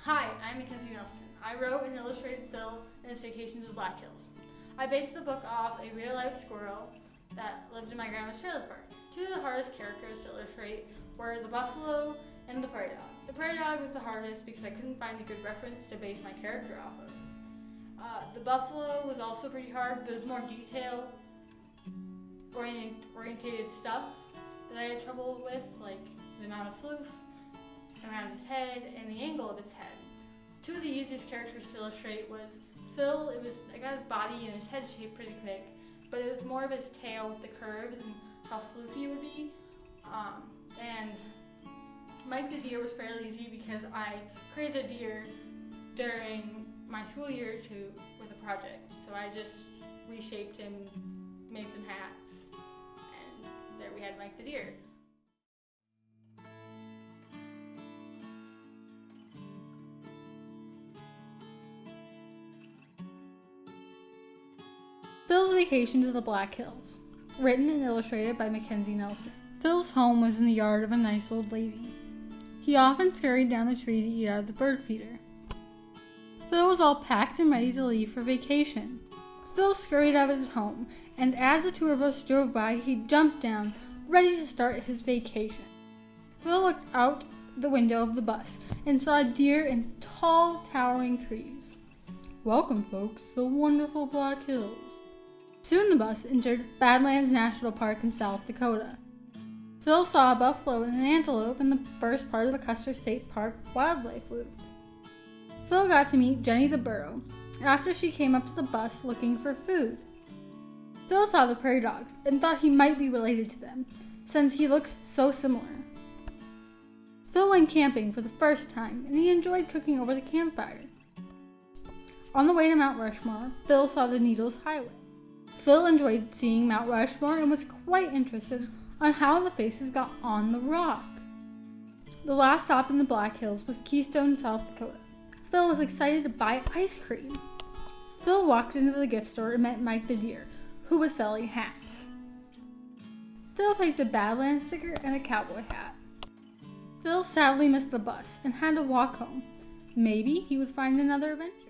Hi, I'm Mackenzie. I wrote and illustrated Phil in his vacation to the Black Hills. I based the book off a real-life squirrel that lived in my grandma's trailer park. Two of the hardest characters to illustrate were the buffalo and the prairie dog. The prairie dog was the hardest because I couldn't find a good reference to base my character off of. The buffalo was also pretty hard, but it was more detail-oriented stuff that I had trouble with, like the amount of floof around his head and the angle of his head. Two of the easiest characters to illustrate was Phil. I got his body and his head shape pretty quick, but it was more of his tail with the curves and how floofy it would be. And Mike the deer was fairly easy because I created a deer during my school year with a project. So I just reshaped him, made some hats, and there we had Mike the deer. Phil's Vacation to the Black Hills, written and illustrated by Mackenzie. Phil's home was in the yard of a nice old lady. He often scurried down the tree to eat out of the bird feeder. Phil was all packed and ready to leave for vacation. Phil scurried out of his home, and as the tour bus drove by, he jumped down, ready to start his vacation. Phil looked out the window of the bus and saw a deer in tall, towering trees. "Welcome, folks, to the wonderful Black Hills." Soon the bus entered Badlands National Park in South Dakota. Phil saw a buffalo and an antelope in the first part of the Custer State Park wildlife loop. Phil got to meet Jenny the burro after she came up to the bus looking for food. Phil saw the prairie dogs and thought he might be related to them, since he looked so similar. Phil went camping for the first time, and he enjoyed cooking over the campfire. On the way to Mount Rushmore, Phil saw the Needles Highway. Phil enjoyed seeing Mount Rushmore and was quite interested on how the faces got on the rock. The last stop in the Black Hills was Keystone, South Dakota. Phil was excited to buy ice cream. Phil walked into the gift store and met Mike the deer, who was selling hats. Phil picked a Badlands sticker and a cowboy hat. Phil sadly missed the bus and had to walk home. Maybe he would find another adventure.